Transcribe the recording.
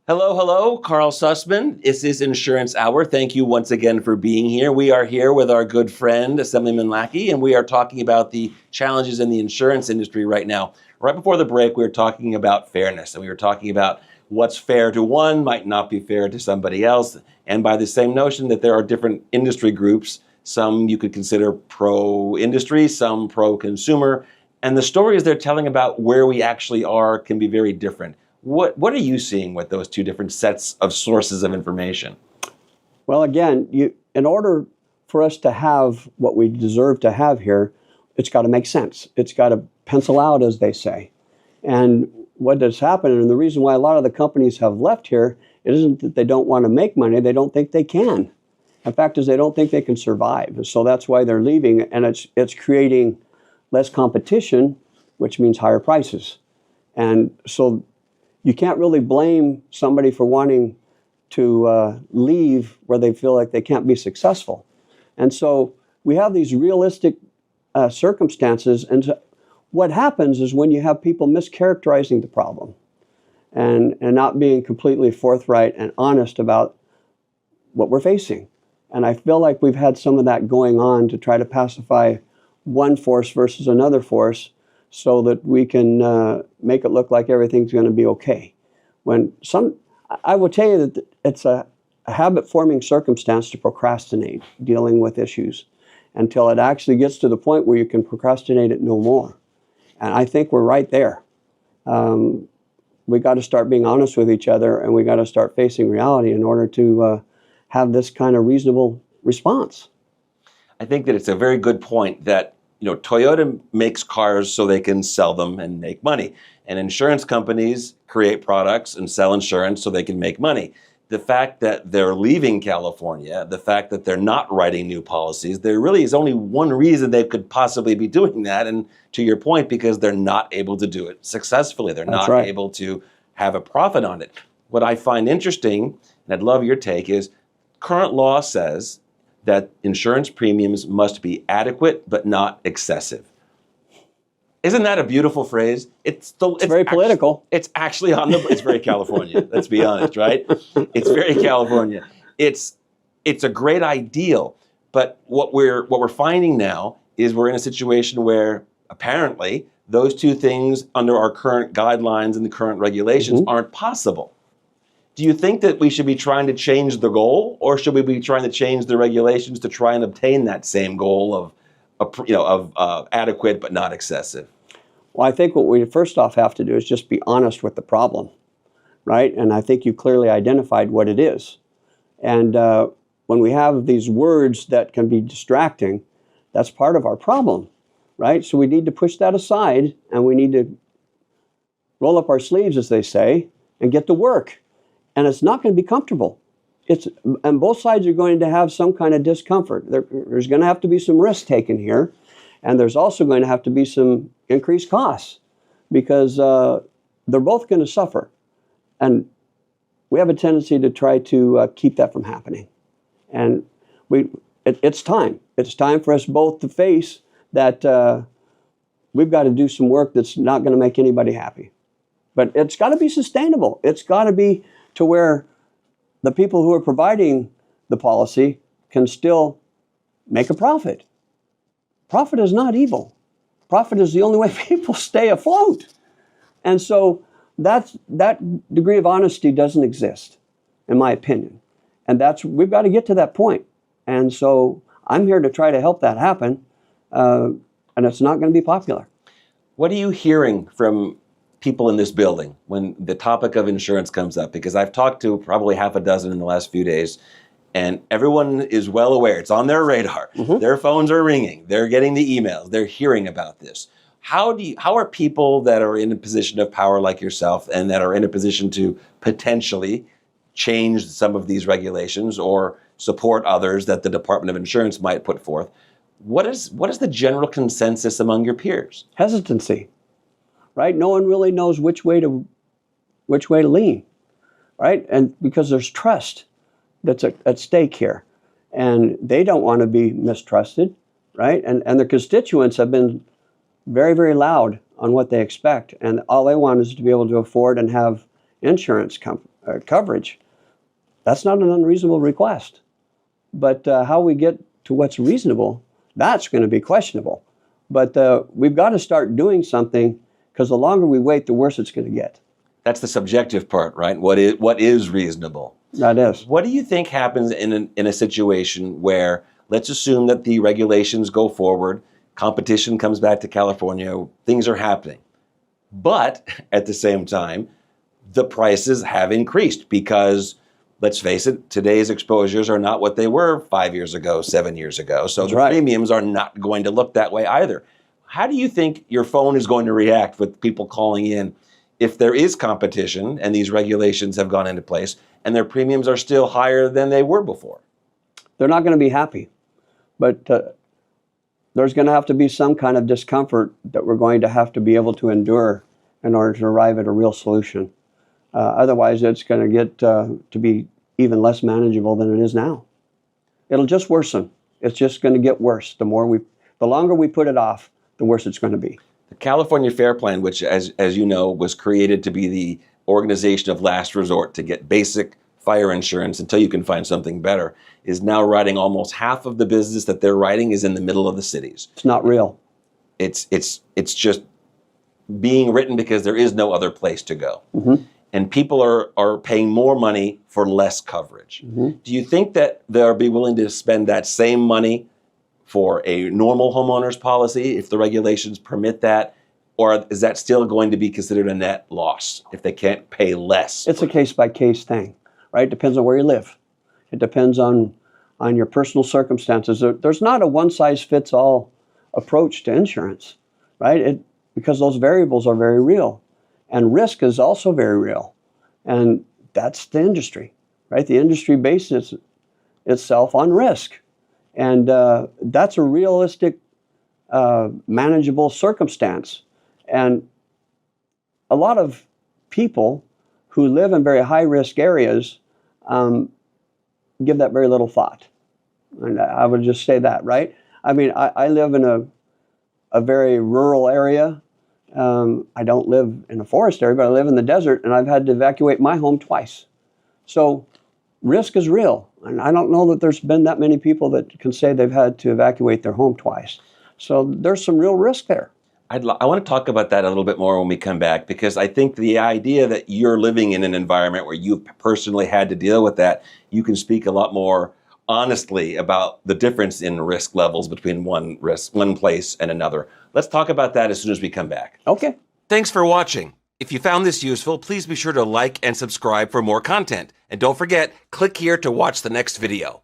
Hello, hello, Karl Susman. This is Insurance Hour. Thank you once again for being here. We are here with our good friend, Assemblyman Lackey, and we are talking about the challenges in the insurance industry right now. Right before the break, we were talking about fairness, and we were talking about what's fair to one might not be fair to somebody else, and by the same notion that there are different industry groups, some you could consider pro-industry, some pro-consumer, and the stories they're telling about where we actually are can be very different. What are you seeing with those two different sets of sources of information? Well, again, in order for us to have what we deserve to have here, it's got to make sense. It's got to pencil out, as they say. And what has happened, and the reason why a lot of the companies have left here, it isn't that they don't want to make money, they don't think they can. In fact, is they don't think they can survive. So that's why they're leaving, and it's creating less competition, which means higher prices. And so you can't really blame somebody for wanting to leave where they feel like they can't be successful. And so we have these realistic circumstances. And what happens is when you have people mischaracterizing the problem and not being completely forthright and honest about what we're facing. And I feel like we've had some of that going on to try to pacify one force versus another force, so that we can make it look like everything's going to be okay. I will tell you that it's a habit-forming circumstance to procrastinate dealing with issues until it actually gets to the point where you can procrastinate it no more. And I think we're right there. We got to start being honest with each other, and we got to start facing reality in order to have this kind of reasonable response. I think that it's a very good point that Toyota makes cars so they can sell them and make money. And insurance companies create products and sell insurance so they can make money. The fact that they're leaving California, the fact that they're not writing new policies, there really is only one reason they could possibly be doing that. And to your point, because they're not able to do it successfully. They're not able to have a profit on it. What I find interesting, and I'd love your take, is current law says that insurance premiums must be adequate but not excessive. Isn't that a beautiful phrase? It's very political. It's actually it's very California, let's be honest, right? It's very California. It's a great ideal, but what we're finding now is we're in a situation where apparently those two things under our current guidelines and the current regulations aren't possible. Do you think that we should be trying to change the goal, or should we be trying to change the regulations to try and obtain that same goal of adequate but not excessive? Well, I think what we first off have to do is just be honest with the problem, right? And I think you clearly identified what it is. And when we have these words that can be distracting, that's part of our problem, right? So we need to push that aside, and we need to roll up our sleeves, as they say, and get to work. And it's not going to be comfortable. And both sides are going to have some kind of discomfort. There's going to have to be some risk taken here. And there's also going to have to be some increased costs, because they're both going to suffer. And we have a tendency to try to keep that from happening. And it's time. It's time for us both to face that we've got to do some work that's not going to make anybody happy. But it's got to be sustainable. It's got to be to where the people who are providing the policy can still make a profit. Profit is not evil. Profit is the only way people stay afloat. And so that degree of honesty doesn't exist, in my opinion. And we've got to get to that point. And so I'm here to try to help that happen, and it's not going to be popular. What are you hearing from people in this building when the topic of insurance comes up? Because I've talked to probably half a dozen in the last few days, and everyone is well aware. It's on their radar. Their phones are ringing. They're getting the emails. They're hearing about this. How are people that are in a position of power like yourself and that are in a position to potentially change some of these regulations or support others that the Department of Insurance might put forth, what is the general consensus among your peers? Hesitancy. Right? No one really knows which way to lean, right? And because there's trust that's at stake here, and they don't want to be mistrusted, right? And their constituents have been very, very loud on what they expect, and all they want is to be able to afford and have insurance coverage, that's not an unreasonable request. But how we get to what's reasonable, that's going to be questionable. But we've got to start doing something, because the longer we wait, the worse it's going to get. That's the subjective part, right? What is reasonable? That is. What do you think happens in a situation where, let's assume that the regulations go forward, competition comes back to California, things are happening, but at the same time, the prices have increased because, let's face it, today's exposures are not what they were 5 years ago, 7 years ago. So the premiums are not going to look that way either. How do you think your phone is going to react with people calling in if there is competition and these regulations have gone into place and their premiums are still higher than they were before? They're not going to be happy. But there's going to have to be some kind of discomfort that we're going to have to be able to endure in order to arrive at a real solution. Otherwise, it's going to get to be even less manageable than it is now. It'll just worsen. It's just going to get worse. The longer we put it off, the worse it's going to be. The California Fair Plan, which, as you know, was created to be the organization of last resort to get basic fire insurance until you can find something better, is now writing almost half of the business that they're writing is in the middle of the cities. It's not real. It's just being written because there is no other place to go. Mm-hmm. And people are paying more money for less coverage. Mm-hmm. Do you think that they'll be willing to spend that same money for a normal homeowners policy if the regulations permit that? Or is that still going to be considered a net loss if they can't pay less? It's a case-by-case thing, right? It depends on where you live. It depends on your personal circumstances. There's not a one-size-fits-all approach to insurance, right? Because those variables are very real. And risk is also very real. And that's the industry, right? The industry bases itself on risk. And that's a realistic, manageable circumstance. And a lot of people who live in very high-risk areas give that very little thought. And I would just say that, right? I mean, I live in a very rural area. I don't live in a forest area, but I live in the desert, and I've had to evacuate my home twice. So risk is real. And I don't know that there's been that many people that can say they've had to evacuate their home twice. So there's some real risk there. I want to talk about that a little bit more when we come back, because I think the idea that you're living in an environment where you've personally had to deal with that, you can speak a lot more honestly about the difference in risk levels between one place and another. Let's talk about that as soon as we come back. Okay. Thanks for watching. If you found this useful, please be sure to like and subscribe for more content. And don't forget, click here to watch the next video.